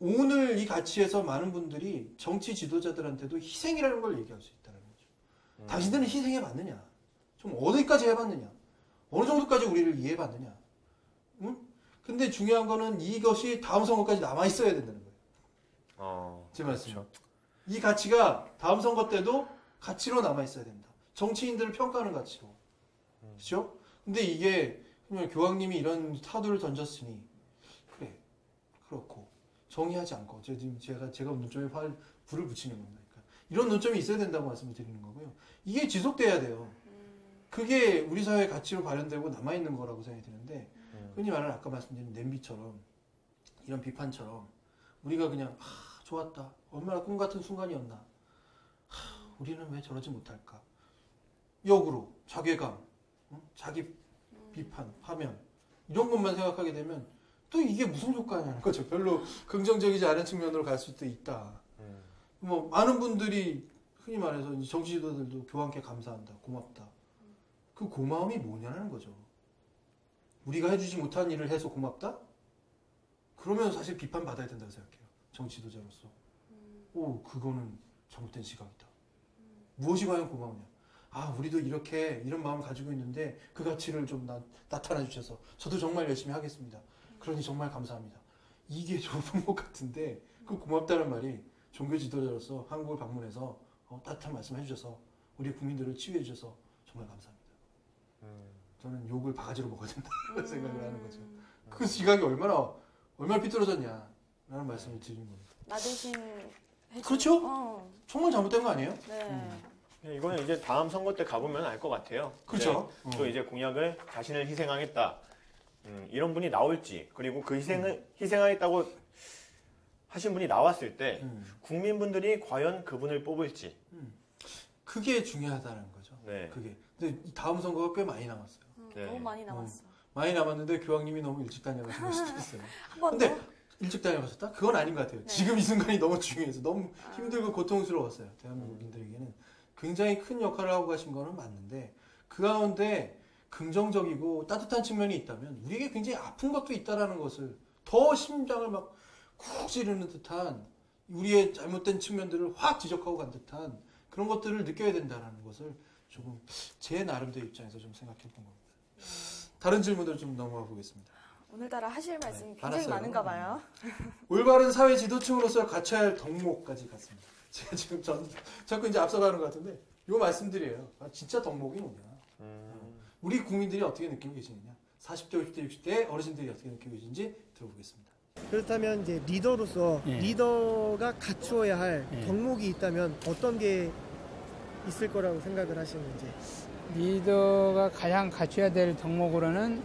Speaker 1: 오늘 이 가치에서 많은 분들이 정치 지도자들한테도 희생이라는 걸 얘기할 수 있다는 거죠. 당신들은 희생해 봤느냐? 좀 어디까지 해봤느냐? 어느 정도까지 우리를 이해해봤느냐? 응? 근데 중요한 거는 이것이 다음 선거까지 남아있어야 된다는 거예요. 제 말씀은. 그렇죠. 이 가치가 다음 선거 때도 가치로 남아있어야 된다. 정치인들을 평가하는 가치로. 그렇죠? 근데 이게 그냥 교황님이 이런 타도를 던졌으니 그래. 그렇고 정의하지 않고 제가 논점에 불을 붙이는 겁니다. 그러니까 이런 논점이 있어야 된다고 말씀을 드리는 거고요. 이게 지속돼야 돼요. 그게 우리 사회의 가치로 발현되고 남아있는 거라고 생각이 드는데 흔히 말하는 아까 말씀드린 냄비처럼 이런 비판처럼 우리가 그냥 좋았다. 얼마나 꿈 같은 순간이었나. 우리는 왜 저러지 못할까. 역으로 자괴감, 자기 비판, 파면 이런 것만 생각하게 되면 또 이게 무슨 효과냐는 거죠. 별로 긍정적이지 않은 측면으로 갈 수도 있다. 많은 분들이 흔히 말해서 정치 지도자들도 교황께 감사한다. 고맙다. 그 고마움이 뭐냐는 거죠. 우리가 해주지 못한 일을 해서 고맙다? 그러면 사실 비판받아야 된다고 생각해요. 정치도자로서. 그거는 잘못된 시각이다. 무엇이 과연 고마우냐? 우리도 이런 마음을 가지고 있는데 그 가치를 좀 나타나 주셔서 저도 정말 열심히 하겠습니다. 그러니 정말 감사합니다. 이게 좋은 것 같은데 그 고맙다는 말이 종교 지도자로서 한국을 방문해서 따뜻한 말씀 해주셔서 우리 국민들을 치유해 주셔서 정말 감사합니다. 저는 욕을 바가지로 먹어야 된다는 생각을 하는 거죠. 그 시각이 얼마나 삐뚤어졌냐라는 말씀을 드리는 겁니다.
Speaker 3: 나 대신
Speaker 1: 그렇죠? 정말 잘못된 거 아니에요?
Speaker 3: 네.
Speaker 2: 이거는 이제 다음 선거 때 가보면 알 것 같아요.
Speaker 1: 그렇죠.
Speaker 2: 또 이제 공약을 자신을 희생하겠다. 이런 분이 나올지, 그리고 그 희생하겠다고 하신 분이 나왔을 때 국민분들이 과연 그분을 뽑을지.
Speaker 1: 그게 중요하다는 거죠.
Speaker 2: 네.
Speaker 1: 근데 다음 선거가 꽤 많이 남았어요.
Speaker 3: 너무 많이 남았어.
Speaker 1: 많이 남았는데 교황님이 너무 일찍 다녀가신 걸 수도 있어요.
Speaker 3: 한번
Speaker 1: 근데 일찍 다녀가셨다? 그건 아닌 것 같아요. 지금 이 순간이 너무 중요해서 너무 힘들고 고통스러웠어요. 대한민국인들에게는. 굉장히 큰 역할을 하고 가신 거는 맞는데 그 가운데 긍정적이고 따뜻한 측면이 있다면 우리에게 굉장히 아픈 것도 있다라는 것을 더 심장을 막 쿡 찌르는 듯한 우리의 잘못된 측면들을 확 지적하고 간 듯한 그런 것들을 느껴야 된다는 것을 조금 제 나름대로 입장에서 좀 생각했던 겁니다. 다른 질문들 좀 넘어가 보겠습니다.
Speaker 3: 오늘따라 하실 말씀이 굉장히
Speaker 1: 알았어요.
Speaker 3: 많은가 봐요.
Speaker 1: 올바른 사회 지도층으로서 갖춰야 할 덕목까지 갔습니다. 제가 지금 자꾸 이제 앞서가는 것 같은데 요 말씀드려요. 진짜 덕목이 뭐냐. 우리 국민들이 어떻게 느끼고 계시느냐. 40대, 50대, 60대 어르신들이 어떻게 느끼고 계신지 들어보겠습니다.
Speaker 4: 그렇다면 이제 리더로서 리더가 갖추어야 할 덕목이 있다면 어떤 게 있을 거라고 생각을 하시는지.
Speaker 5: 리더가 가장 갖춰야 될 덕목으로는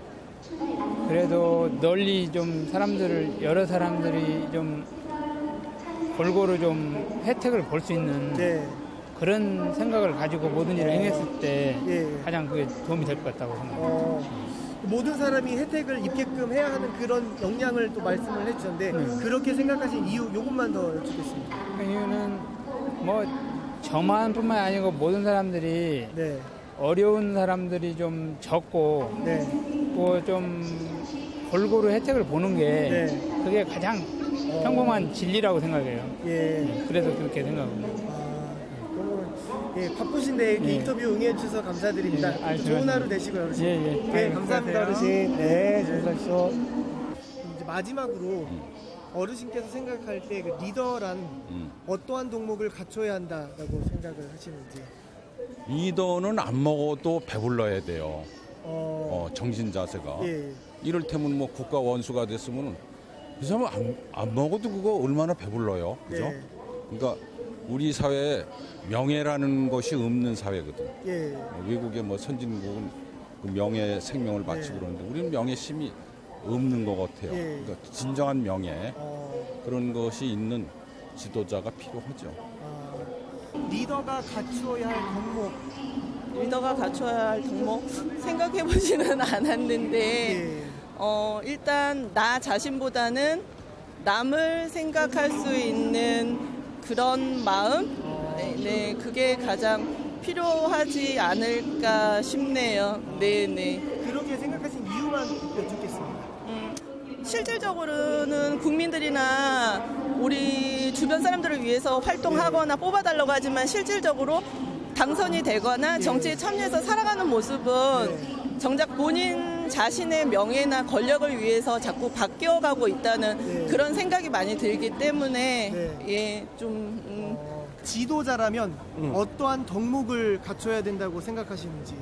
Speaker 5: 그래도 널리 좀 여러 사람들이 좀 골고루 좀 혜택을 볼 수 있는 그런 생각을 가지고 모든 일을 행했을 때 가장 그게 도움이 될 것 같다고 생각합니다.
Speaker 4: 모든 사람이 혜택을 입게끔 해야 하는 그런 역량을 또 말씀을 해주셨는데 그렇게 생각하신 이유 요것만 더 여쭙겠습니다.
Speaker 5: 그 이유는 뭐 저만뿐만 아니고 모든 사람들이 어려운 사람들이 좀 적고 또 좀 골고루 혜택을 보는 게 그게 가장 평범한 진리라고 생각해요. 그래서 그렇게 생각합니다.
Speaker 4: 바쁘신데 이렇게 인터뷰 응해주셔서 감사드립니다. 좋은 하루 되시고요, 어르신. 감사합니다, 어르신. 네, 잘가십시오. 이제 마지막으로 어르신께서 생각할 때 그 리더란 어떠한 덕목을 갖춰야 한다라고 생각을 하시는지.
Speaker 6: 리더는 안 먹어도 배불러야 돼요. 정신 자세가. 이를테면 뭐 국가 원수가 됐으면 그 사람은 안 먹어도 그거 얼마나 배불러요. 그죠? 그러니까 우리 사회에 명예라는 것이 없는 사회거든. 외국의 뭐 선진국은 그 명예 생명을 바치고 그러는데 우리는 명예심이 없는 것 같아요. 그러니까 진정한 명예 그런 것이 있는 지도자가 필요하죠.
Speaker 4: 리더가 갖추어야 할 덕목.
Speaker 7: 리더가 갖춰야 할 덕목 생각해보지는 않았는데 일단 나 자신보다는 남을 생각할 수 있는 그런 마음? 네, 그게 가장 필요하지 않을까 싶네요. 네.
Speaker 4: 그렇게 생각하신 이유만 여쭙겠습니다.
Speaker 7: 실질적으로는 국민들이나 우리 주변 사람들을 위해서 활동하거나 뽑아달라고 하지만 실질적으로 당선이 되거나 정치에 참여해서 살아가는 모습은 정작 본인 자신의 명예나 권력을 위해서 자꾸 바뀌어가고 있다는 그런 생각이 많이 들기 때문에
Speaker 4: 지도자라면 어떠한 덕목을 갖춰야 된다고 생각하시는지.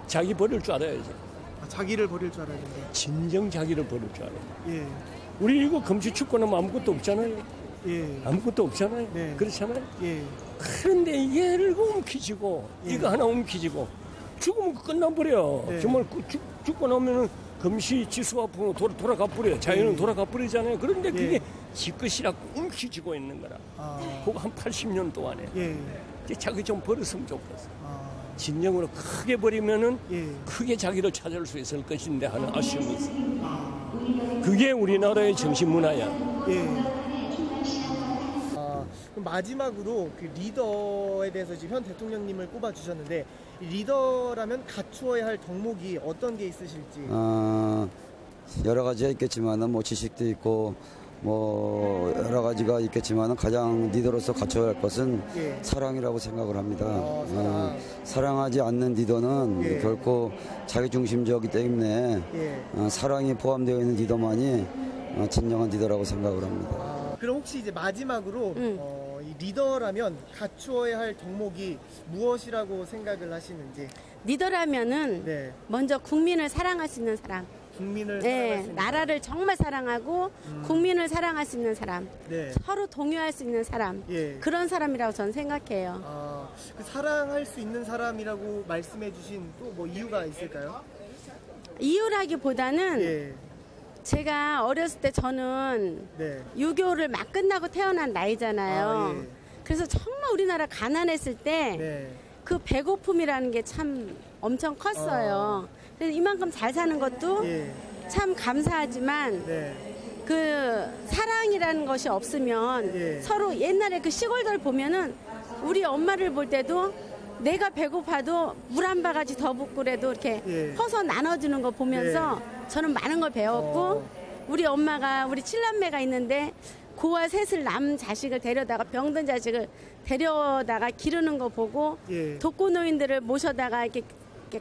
Speaker 8: 자기 버릴 줄 알아야지.
Speaker 4: 자기를 버릴 줄 알아야 된다.
Speaker 8: 진정 자기를 버릴 줄 알아야. 우리 이거 금시초과는 아무것도 없잖아요. 아무것도 없잖아요. 그렇잖아요. 그런데 얘를 움켜쥐고 이거 하나 움켜쥐고 죽으면 끝나버려. 정말 죽고 나면은 금시 지수 앞으로 돌아가 버려. 자연은 돌아가 버리잖아요. 그런데 그게 지 것이라고 움켜쥐고 있는 거라. 그거 한 80년 동안에 자기 좀 버렸으면 좋겠어. 진정으로 크게 버리면은 크게 자기를 찾을 수 있을 것인데 하는 아쉬움이 있어.
Speaker 4: 아.
Speaker 8: 그게 우리나라의 정신 문화야.
Speaker 4: 그럼 마지막으로 그 리더에 대해서 지금 현 대통령님을 꼽아주셨는데 리더라면 갖추어야 할 덕목이 어떤 게 있으실지.
Speaker 9: 여러 가지가 있겠지만은 뭐 지식도 있고 뭐 여러 가지가 있겠지만은 가장 리더로서 갖춰야 할 것은 사랑이라고 생각을 합니다. 사랑하지 않는 리더는 결코 자기중심적이기 때문에 사랑이 포함되어 있는 리더만이 진정한 리더라고 생각을 합니다.
Speaker 4: 그럼 혹시 이제 마지막으로 이 리더라면 갖추어야 할 덕목이 무엇이라고 생각을 하시는지.
Speaker 10: 리더라면은 먼저 국민을 사랑할 수 있는 사람.
Speaker 4: 국민을
Speaker 10: 네,
Speaker 4: 사랑할 수 있는
Speaker 10: 나라를 정말 사랑하고 국민을 사랑할 수 있는 사람,
Speaker 4: 네.
Speaker 10: 서로 동요할 수 있는 사람, 그런 사람이라고 저는 생각해요.
Speaker 4: 그 사랑할 수 있는 사람이라고 말씀해주신 또 뭐 이유가 있을까요?
Speaker 10: 이유라기보다는 제가 어렸을 때 저는 유교를 막 끝나고 태어난 나이잖아요. 그래서 정말 우리나라 가난했을 때 그 배고픔이라는 게 참 엄청 컸어요. 그래서 이만큼 잘 사는 것도 참 감사하지만 그 사랑이라는 것이 없으면 서로 옛날에 그 시골들 보면은 우리 엄마를 볼 때도 내가 배고파도 물 한 바가지 더 붓고 그래도 이렇게 퍼서 나눠주는 거 보면서 저는 많은 걸 배웠고 우리 엄마가 우리 7남매가 있는데 고와 셋을 남 자식을 데려다가 병든 자식을 데려다가 기르는 거 보고 독거노인들을 모셔다가 이렇게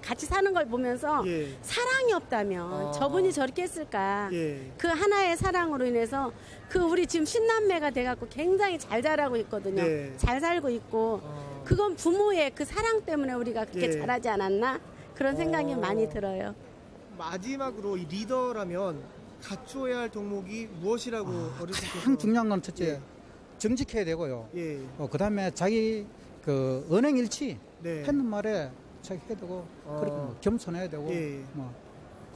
Speaker 10: 같이 사는 걸 보면서 사랑이 없다면 저분이 저렇게 했을까. 그 하나의 사랑으로 인해서 그 우리 지금 신남매가 돼갖고 굉장히 잘 자라고 있거든요. 잘 살고 있고 그건 부모의 그 사랑 때문에 우리가 그렇게 잘하지 않았나 그런 생각이 많이 들어요.
Speaker 4: 마지막으로 이 리더라면 갖추어야 할 덕목이 무엇이라고 어르신께서.
Speaker 11: 가장 중요한 건 첫째 정직해야 되고요. 그다음에 자기 그 언행일치 했는 말에 자기 해야 되고 그렇게 뭐 겸손해야 되고 뭐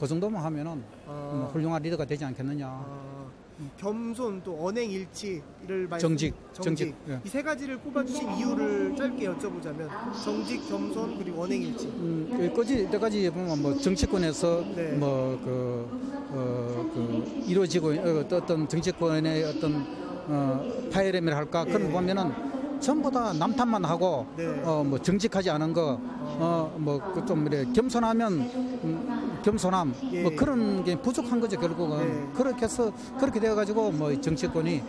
Speaker 11: 그 정도만 하면은 뭐 훌륭한 리더가 되지 않겠느냐.
Speaker 4: 겸손 또 언행일치를
Speaker 11: 정직.
Speaker 4: 이 세 가지를 꼽아주신 이유를 짧게 여쭤보자면 정직, 겸손 그리고 언행일치.
Speaker 11: 여기까지 보면 뭐 정치권에서 뭐 이루어지고 어떤 정치권의 어떤 파열음이라 할까 그런 거 보면은 전부 다 남탓만 하고 뭐 정직하지 않은 거 뭐 좀 이래 겸손하면 겸손함 뭐 그런 게 부족한 거죠 결국은. 그렇게 해서 그렇게 되어 가지고 뭐 정치권이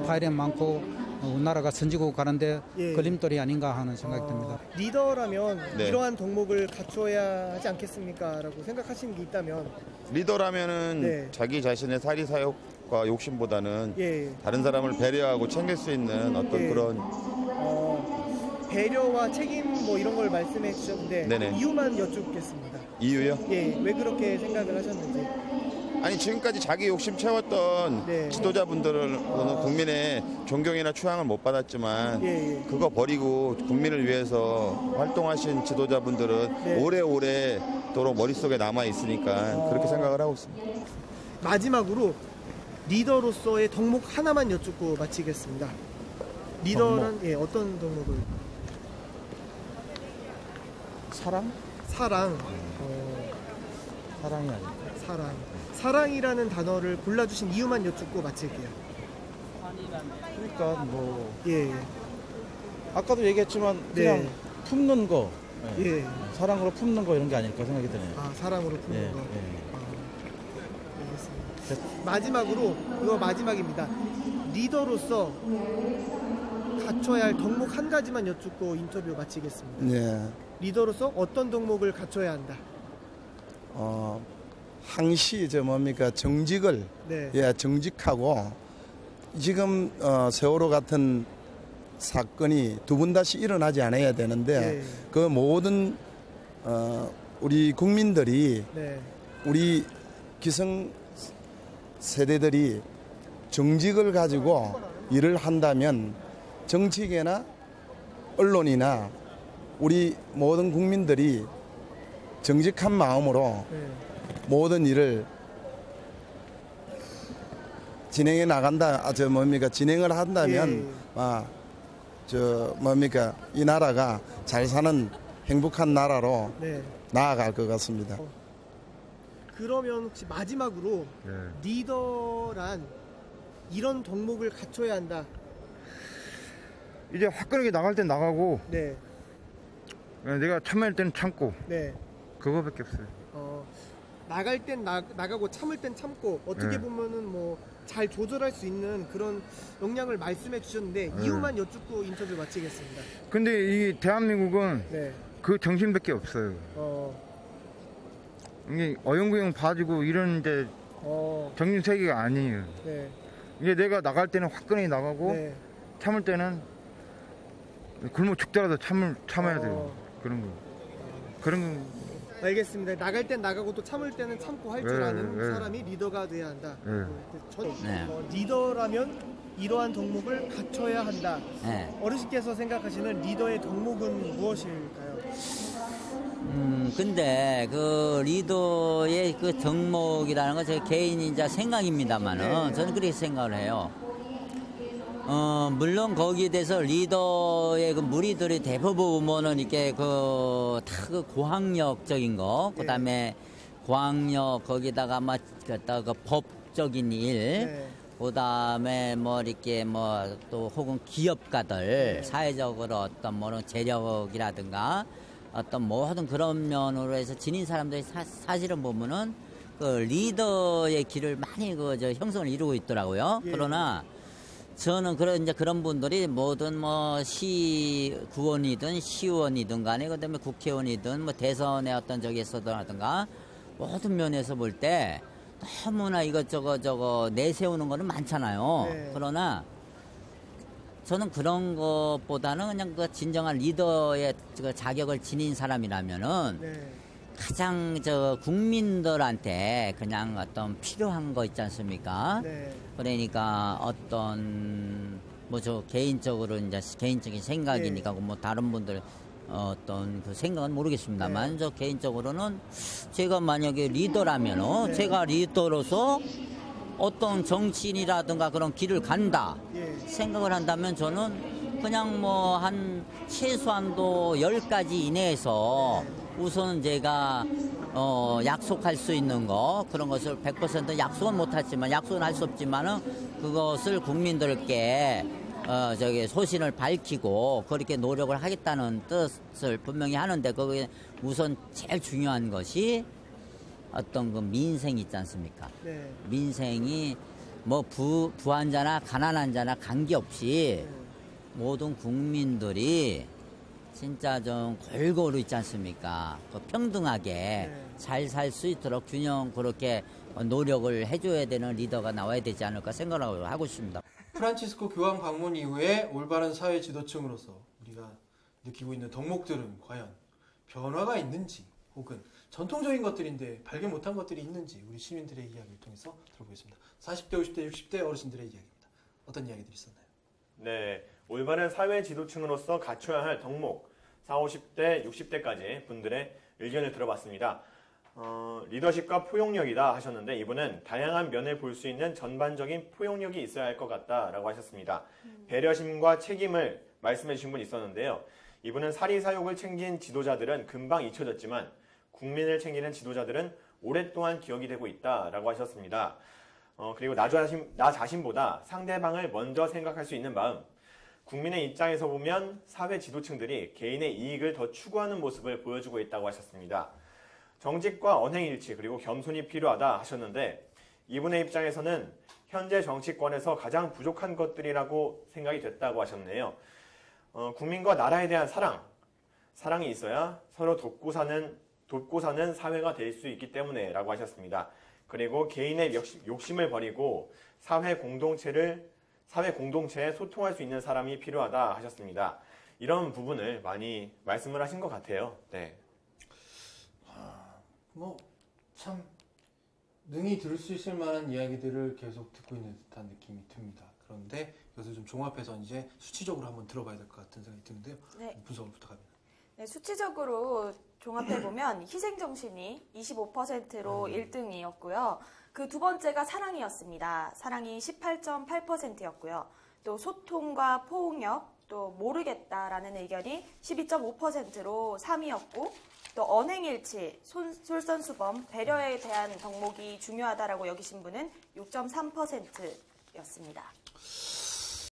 Speaker 11: 파열음 많고 우리나라가 선지국 가는데 걸림돌이 아닌가 하는 생각이 듭니다.
Speaker 4: 리더라면 이러한 덕목을 갖추어야 하지 않겠습니까? 라고 생각하시는 게 있다면.
Speaker 12: 리더라면은 자기 자신의 사리사욕과 욕심보다는 다른 사람을 배려하고 챙길 수 있는 어떤 그런
Speaker 4: 배려와 책임 뭐 이런 걸 말씀해 주셨는데 이유만 여쭙겠습니다.
Speaker 12: 이유요?
Speaker 4: 왜 그렇게 생각을 하셨는지.
Speaker 12: 아니 지금까지 자기 욕심 채웠던 지도자분들은 국민의 존경이나 추앙을 못 받았지만 그거 버리고 국민을 위해서 활동하신 지도자분들은 오래오래도록 머릿속에 남아 있으니까 그렇게 생각을 하고 있습니다.
Speaker 4: 마지막으로 리더로서의 덕목 하나만 여쭙고 마치겠습니다. 리더란 어떤 덕목을?
Speaker 13: 사랑?
Speaker 4: 사랑.
Speaker 13: 사랑이 아닐까?
Speaker 4: 사랑. 사랑이라는 단어를 골라주신 이유만 여쭙고 마칠게요.
Speaker 13: 그러니까 뭐 아까도 얘기했지만 그냥 품는 거, 사랑으로 품는 거 이런 게 아닐까 생각이 드네요.
Speaker 4: 사랑으로 품는 거. 알겠습니다. 마지막으로 이거 마지막입니다. 리더로서 갖춰야 할 덕목 한 가지만 여쭙고 인터뷰 마치겠습니다. 리더로서 어떤 덕목을 갖춰야 한다?
Speaker 14: 항시 정직을 정직하고 지금 세월호 같은 사건이 두 번 다시 일어나지 않아야 되는데 그 모든 우리 국민들이 우리 기성 세대들이 정직을 가지고 일을 한다면 정치계나 언론이나 우리 모든 국민들이 정직한 마음으로 모든 일을 진행해 나간다. 진행을 한다면 이 나라가 잘 사는 행복한 나라로 나아갈 것 같습니다.
Speaker 4: 그러면 혹시 마지막으로 리더란 이런 덕목을 갖춰야 한다.
Speaker 15: 이제 화끈하게 나갈 땐 나가고
Speaker 4: 네.
Speaker 15: 내가 참을 때는 참고
Speaker 4: 네.
Speaker 15: 그거밖에 없어요.
Speaker 4: 나갈 땐 나가고 참을 땐 참고 어떻게
Speaker 15: 네.
Speaker 4: 보면은 뭐 잘 조절할 수 있는 그런 역량을 말씀해 주셨는데 이유만 여쭙고 인터뷰 마치겠습니다.
Speaker 15: 근데 이 대한민국은
Speaker 4: 네.
Speaker 15: 그 정신밖에 없어요. 이게 어영부영 봐주고 이런 이제 정신 세계가 아니에요.
Speaker 4: 네.
Speaker 15: 이게 내가 나갈 때는 화끈하게 나가고
Speaker 4: 네.
Speaker 15: 참을 때는 굶어 죽더라도 참아야 돼요. 그런 거. 그런 거.
Speaker 4: 알겠습니다. 나갈 땐 나가고 또 참을 때는 참고 할 줄
Speaker 15: 네,
Speaker 4: 아는
Speaker 15: 네.
Speaker 4: 사람이 리더가 돼야 한다.
Speaker 15: 네.
Speaker 4: 리더라면 이러한 덕목을 갖춰야 한다.
Speaker 16: 네.
Speaker 4: 어르신께서 생각하시는 리더의 덕목은 무엇일까요?
Speaker 16: 근데 그 리더의 그 덕목이라는 건 제 개인 이제 생각입니다만은 저는 그렇게 생각을 해요. 물론 거기에 대해서 리더의 그 무리들이 대부분 보면은 이렇게 그 다 그 고학력적인 거, 그 다음에 고학력 거기다가 막 그 법적인 일, 그 다음에 뭐 이렇게 뭐 또 혹은 기업가들 사회적으로 어떤 뭐는 재력이라든가 어떤 모든 그런 면으로 해서 지닌 사람들이 사실은 보면은 그 리더의 길을 많이 저 형성을 이루고 있더라고요. 그러나 저는 그런 분들이 뭐든 뭐 시구원이든 시의원이든 간에 그다음에 국회의원이든 뭐 대선의 어떤 저기서든가 모든 면에서 볼 때 너무나 이것저것 내세우는 거는 많잖아요. 그러나 저는 그런 것보다는 그냥 그 진정한 리더의 그 자격을 지닌 사람이라면은 가장 국민들한테 그냥 어떤 필요한 거 있지 않습니까? 그러니까 어떤 뭐 저 개인적으로 이제 개인적인 생각이니까 뭐 다른 분들 어떤 그 생각은 모르겠습니다만 저 개인적으로는 제가 만약에 리더라면 제가 리더로서 어떤 정치인이라든가 그런 길을 간다 생각을 한다면 저는 그냥 뭐 한 최소한도 10가지 이내에서 우선 제가 약속할 수 있는 거 그런 것을 100% 약속은 못하지만 약속은 할 수 없지만은 그것을 국민들께 소신을 밝히고 그렇게 노력을 하겠다는 뜻을 분명히 하는데 거기에 우선 제일 중요한 것이 어떤 그 민생 있지 않습니까? 민생이 뭐 부한 자나 가난한 자나 관계없이 모든 국민들이 진짜 좀 골고루 있지 않습니까? 평등하게 잘 살 수 있도록 균형 그렇게 노력을 해줘야 되는 리더가 나와야 되지 않을까 생각을 하고 있습니다.
Speaker 1: 프란치스코 교황 방문 이후에 올바른 사회 지도층으로서 우리가 느끼고 있는 덕목들은 과연 변화가 있는지 혹은 전통적인 것들인데 발견 못한 것들이 있는지 우리 시민들의 이야기를 통해서 들어보겠습니다. 40대, 50대, 60대 어르신들의 이야기입니다. 어떤 이야기들이 있었나요?
Speaker 2: 네, 올바른 사회 지도층으로서 갖춰야 할 덕목 40, 50대, 60대까지 분들의 의견을 들어봤습니다. 리더십과 포용력이다 하셨는데 이분은 다양한 면을 볼 수 있는 전반적인 포용력이 있어야 할 것 같다라고 하셨습니다. 배려심과 책임을 말씀해 주신 분 있었는데요. 이분은 사리사욕을 챙긴 지도자들은 금방 잊혀졌지만 국민을 챙기는 지도자들은 오랫동안 기억이 되고 있다라고 하셨습니다. 그리고 나 자신보다 상대방을 먼저 생각할 수 있는 마음. 국민의 입장에서 보면 사회 지도층들이 개인의 이익을 더 추구하는 모습을 보여주고 있다고 하셨습니다. 정직과 언행일치 그리고 겸손이 필요하다 하셨는데 이분의 입장에서는 현재 정치권에서 가장 부족한 것들이라고 생각이 됐다고 하셨네요. 국민과 나라에 대한 사랑이 있어야 서로 돕고 사는 사회가 될 수 있기 때문에 라고 하셨습니다. 그리고 개인의 욕심을 버리고 사회 공동체에 소통할 수 있는 사람이 필요하다 하셨습니다. 이런 부분을 많이 말씀을 하신 것 같아요. 네.
Speaker 1: 참 능히 들을 수 있을 만한 이야기들을 계속 듣고 있는 듯한 느낌이 듭니다. 그런데 이것을 좀 종합해서 이제 수치적으로 한번 들어봐야 될 것 같은 생각이 드는데요. 분석을 부탁합니다.
Speaker 3: 네, 수치적으로 종합해보면 희생정신이 25%로 1등이었고요. 그 두 번째가 사랑이었습니다. 사랑이 18.8%였고요. 또 소통과 포용력, 또 모르겠다라는 의견이 12.5%로 3위였고 또 언행일치, 솔선수범, 배려에 대한 덕목이 중요하다라고 여기신 분은 6.3%였습니다.